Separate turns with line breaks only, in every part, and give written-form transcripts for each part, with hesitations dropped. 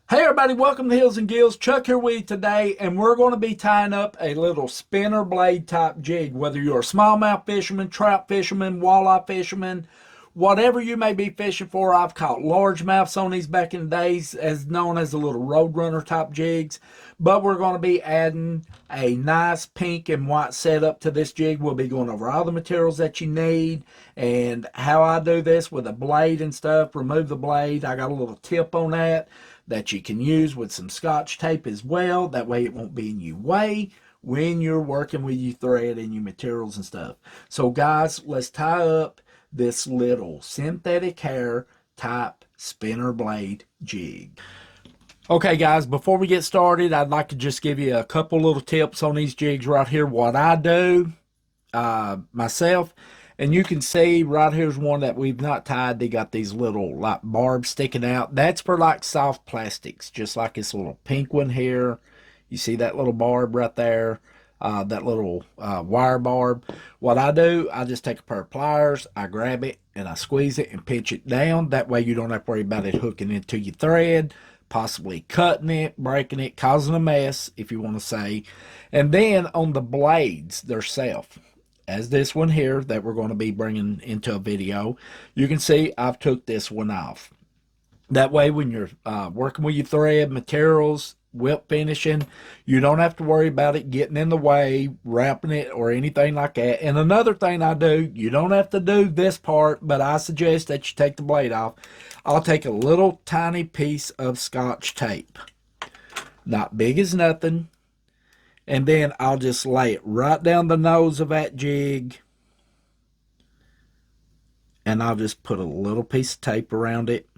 Hey everybody, welcome to Hills and Gills. Chuck here with you today, and we're going to be tying up a little spinner blade type jig. Whether you're a smallmouth fisherman, trout fisherman, walleye fisherman, whatever you may be fishing for. I've caught largemouths on these back in the days, as known as the little roadrunner type jigs. But we're going to be adding a nice pink and white setup to this jig. We'll be going over all the materials that you need and how I do this with a blade and stuff. Remove the blade. I got a little tip on that you can use with some scotch tape as well. That way it won't be in your way when you're working with your thread and your materials and stuff. So guys, let's tie up this little synthetic hair type spinner blade jig. Okay guys, before we get started, I'd like to just give you a couple little tips on these jigs right here. What I do myself, and you can see right here's one that we've not tied. They got these little like barbs sticking out. That's for like soft plastics, just like this little pink one here. You see that little barb right there, that little wire barb. What I do, I just take a pair of pliers, I grab it and I squeeze it and pinch it down. That way you don't have to worry about it hooking into your thread, possibly cutting it, breaking it, causing a mess, if you want to say. And then on the blades themselves, as this one here that we're going to be bringing into a video, you can see I've took this one off. That way when you're working with your thread, materials, whip finishing, you don't have to worry about it getting in the way, wrapping it, or anything like that. And another thing I do, you don't have to do this part, but I suggest that you take the blade off. I'll take a little tiny piece of scotch tape. Not big as nothing. And then I'll just lay it right down the nose of that jig. And I'll just put a little piece of tape around it.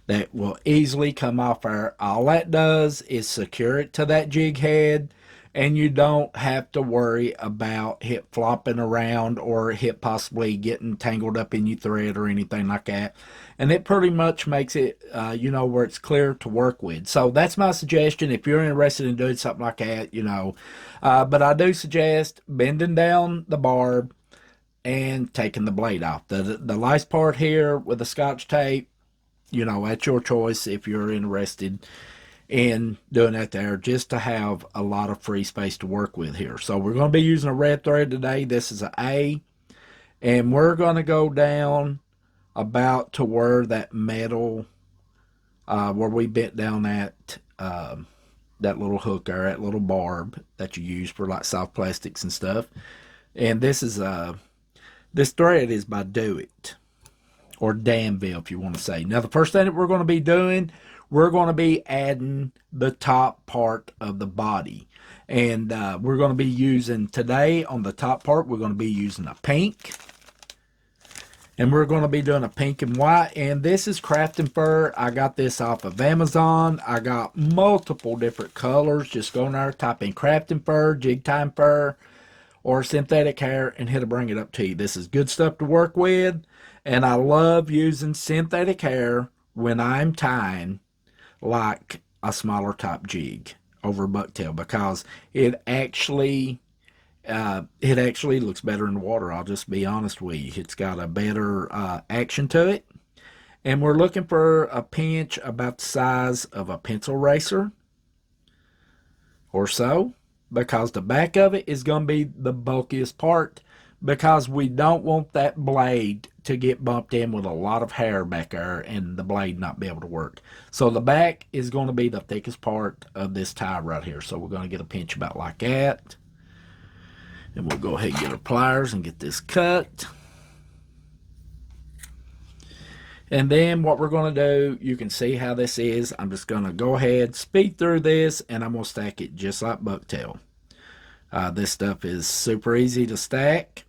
That will easily come off there. All that does is secure it to that jig head. And you don't have to worry about it flopping around or it possibly getting tangled up in your thread or anything like that. And it pretty much makes it, where it's clear to work with. So that's my suggestion if you're interested in doing something like that. But I do suggest bending down the barb and taking the blade off. The last part here with the scotch tape, at your choice if you're interested in doing that there, just to have a lot of free space to work with here. So we're going to be using a red thread today. This is an A, and we're going to go down about to where that metal, where we bent down that little hook or that little barb that you use for like soft plastics and stuff. And this thread is by Do It, or Danville if you want to say. Now the first thing that we're going to be doing, we're going to be adding the top part of the body. And we're going to be using today on the top part, we're going to be using a pink. And we're going to be doing a pink and white. And this is Crafting Fur. I got this off of Amazon. I got multiple different colors. Just go in there, type in Crafting Fur, Jig Time Fur, or synthetic hair, and it'll bring it up to you. This is good stuff to work with. And I love using synthetic hair when I'm tying like a smaller top jig over bucktail, because it actually looks better in the water. I'll just be honest with you. It's got a better action to it. And we're looking for a pinch about the size of a pencil eraser or so, because the back of it is going to be the bulkiest part, because we don't want that blade to get bumped in with a lot of hair back there and the blade not be able to work. So the back is going to be the thickest part of this tie right here. So we're going to get a pinch about like that. And we'll go ahead and get our pliers and get this cut. And then what we're going to do, you can see how this is. I'm just going to go ahead, speed through this, and I'm going to stack it just like bucktail. This stuff is super easy to stack.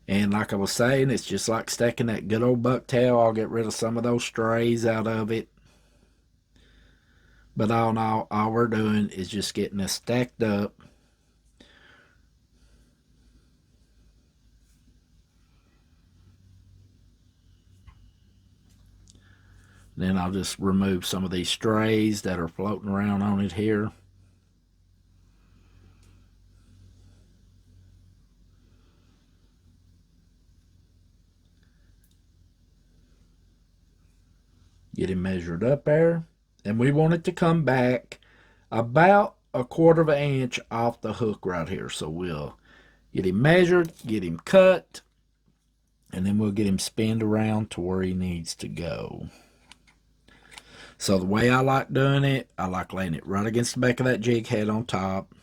And like I was saying, it's just like stacking that good old bucktail. I'll get rid of some of those strays out of it. But all in all we're doing is just getting this stacked up. Then I'll just remove some of these strays that are floating around on it here. Get him measured up there. And we want it to come back about 1/4 of an inch off the hook right here. So we'll get him measured, get him cut, and then we'll get him spinned around to where he needs to go. So the way I like doing it, I like laying it right against the back of that jig head on top.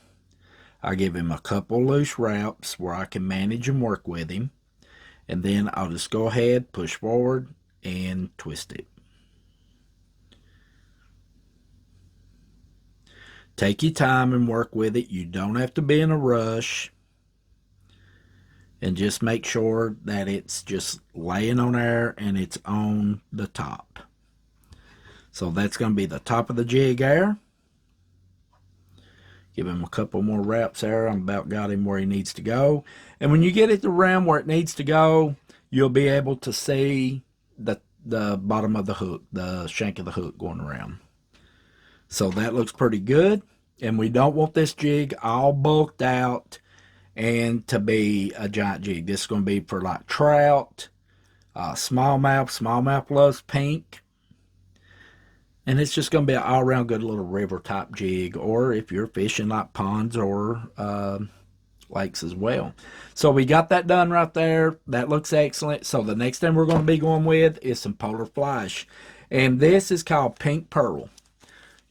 I give him a couple loose wraps where I can manage and work with him. And then I'll just go ahead, push forward, and twist it. Take your time and work with it. You don't have to be in a rush. And just make sure that it's just laying on there and it's on the top. So that's going to be the top of the jig there. Give him a couple more wraps there. I'm about got him where he needs to go. And when you get it around where it needs to go, you'll be able to see the bottom of the hook, the shank of the hook going around. So that looks pretty good. And we don't want this jig all bulked out and to be a giant jig. This is going to be for like trout, smallmouth. Smallmouth loves pink. And it's just going to be an all-around good little river type jig, or if you're fishing like ponds or lakes as well. So we got that done right there. That looks excellent. So the next thing we're going to be going with is some polar flash. And this is called pink pearl.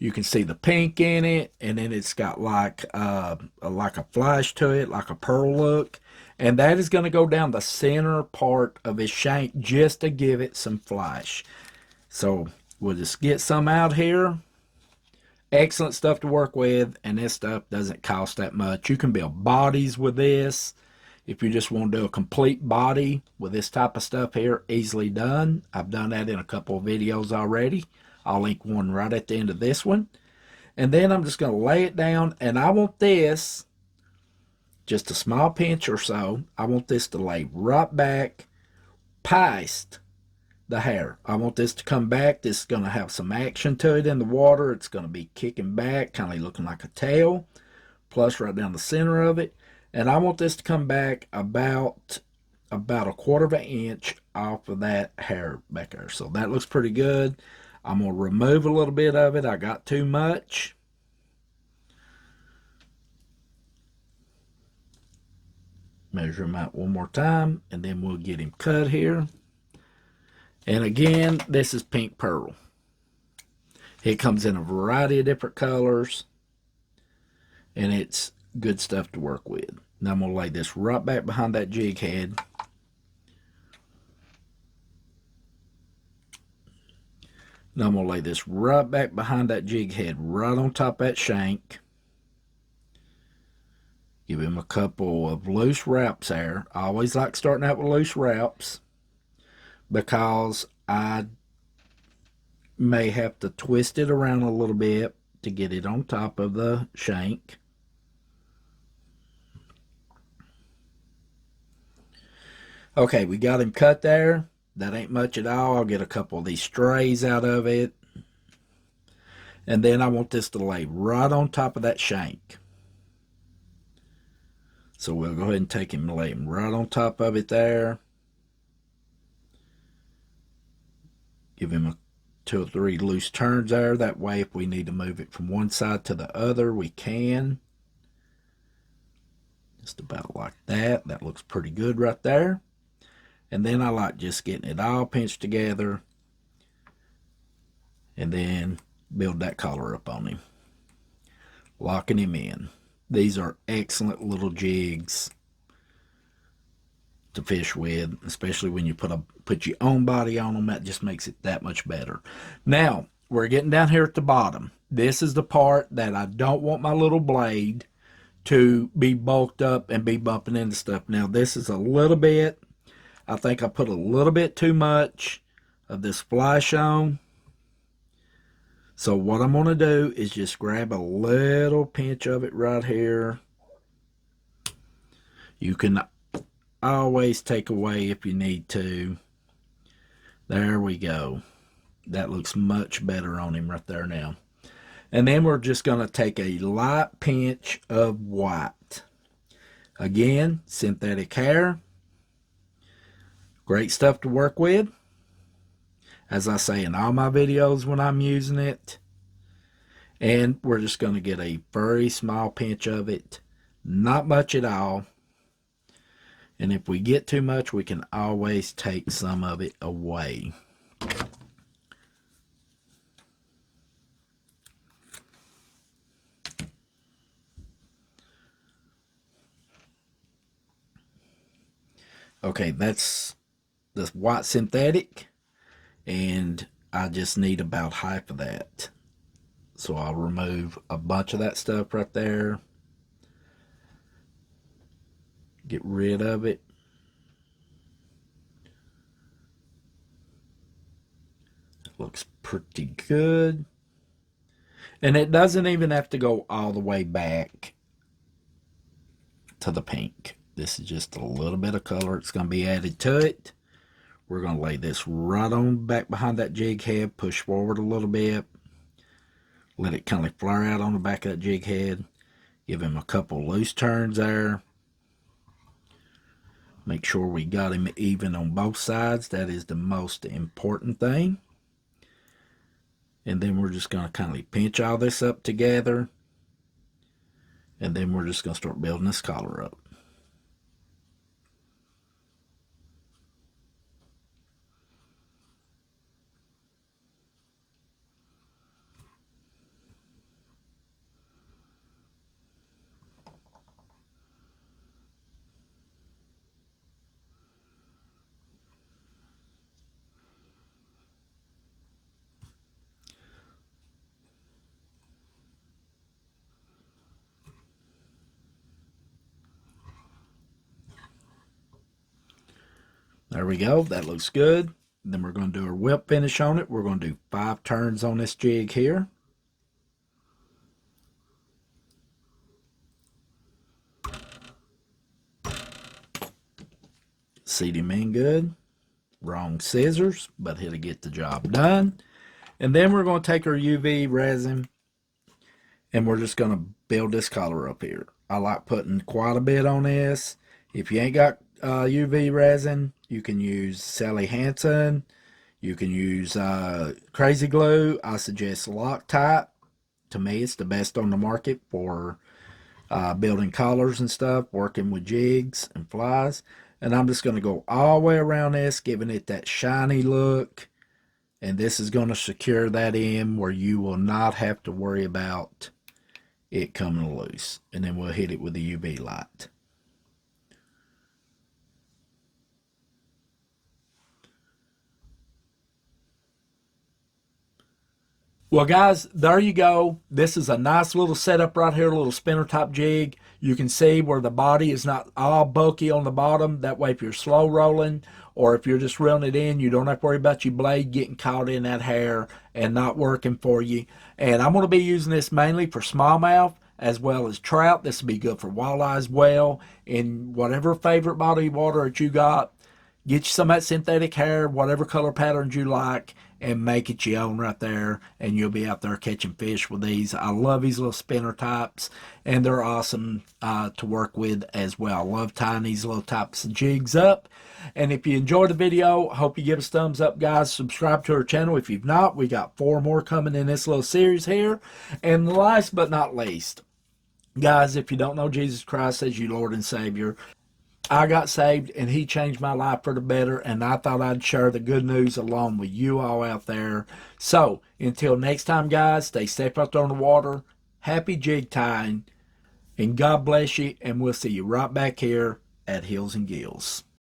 You can see the pink in it, and then it's got like a flash to it, like a pearl look. And that is going to go down the center part of his shank just to give it some flash. So we'll just get some out here. Excellent stuff to work with, and this stuff doesn't cost that much. You can build bodies with this. If you just want to do a complete body with this type of stuff here, easily done. I've done that in a couple of videos already. I'll link one right at the end of this one. And then I'm just going to lay it down, and I want this, just a small pinch or so, I want this to lay right back past the hair. I want this to come back. This is going to have some action to it in the water. It's going to be kicking back, kind of looking like a tail, plus right down the center of it. And I want this to come back about 1/4 of an inch off of that hair back there. So that looks pretty good. I'm going to remove a little bit of it. I got too much. Measure him out one more time, and then we'll get him cut here. And again, this is pink pearl. It comes in a variety of different colors, and it's good stuff to work with. Now I'm going to lay this right back behind that jig head. Now I'm going to lay this right back behind that jig head, right on top of that shank. Give him a couple of loose wraps there. I always like starting out with loose wraps, because I may have to twist it around a little bit to get it on top of the shank. Okay, we got him cut there. That ain't much at all. I'll get a couple of these strays out of it. And then I want this to lay right on top of that shank. So we'll go ahead and take him and lay him right on top of it there. Give him 2 or 3 loose turns there. That way, if we need to move it from one side to the other, we can. Just about like that. That looks pretty good right there. And then I like just getting it all pinched together, and then build that collar up on him. Locking him in. These are excellent little jigs to fish with, especially when you put your own body on them. That just makes it that much better. Now, we're getting down here at the bottom. This is the part that I don't want my little blade to be bulked up and be bumping into stuff. Now, this is a little bit, I think I put a little bit too much of this flash on. So what I'm going to do is just grab a little pinch of it right here. You can always take away if you need to. There we go. That looks much better on him right there now. And then we're just going to take a light pinch of white. Again, synthetic hair. Great stuff to work with. as I say in all my videos when I'm using it. And we're just going to get a very small pinch of it. Not much at all. And if we get too much, we can always take some of it away. Okay, that's the white synthetic, and I just need about half of that. So I'll remove a bunch of that stuff right there. Get rid of it. Looks pretty good. And it doesn't even have to go all the way back to the pink. This is just a little bit of color that's going to be added to it. We're going to lay this right on back behind that jig head, push forward a little bit, let it kind of flare out on the back of that jig head, give him a couple loose turns there. Make sure we got him even on both sides. That is the most important thing. And then we're just going to kind of pinch all this up together. And then we're just going to start building this collar up. There we go. That looks good. Then we're going to do our whip finish on it. We're going to do 5 turns on this jig here. Seat him in good. Wrong scissors, but it'll get the job done. And then we're going to take our UV resin and we're just going to build this collar up here. I like putting quite a bit on this. If you ain't got UV resin, you can use Sally Hansen. You can use Crazy Glue. I suggest Loctite. To me, it's the best on the market for building collars and stuff, working with jigs and flies. And I'm just going to go all the way around this, giving it that shiny look. And this is going to secure that in where you will not have to worry about it coming loose. And then we'll hit it with the UV light. Well, guys, there you go. This is a nice little setup right here, a little spinner type jig. You can see where the body is not all bulky on the bottom. That way, if you're slow rolling or if you're just reeling it in, you don't have to worry about your blade getting caught in that hair and not working for you. And I'm going to be using this mainly for smallmouth as well as trout. This will be good for walleye as well. In whatever favorite body of water that you got, get you some of that synthetic hair, whatever color patterns you like, and make it your own right there, and you'll be out there catching fish with these. I love these little spinner types, and they're awesome to work with as well. I love tying these little types of jigs up. And if you enjoyed the video, hope you give us a thumbs up, guys. Subscribe to our channel if you've not. We got 4 more coming in this little series here. And last but not least, guys, if you don't know Jesus Christ as your Lord and Savior, I got saved and he changed my life for the better, and I thought I'd share the good news along with you all out there. So until next time, guys, stay safe out there on the water. Happy jig tying, and God bless you, and we'll see you right back here at Hills and Gills.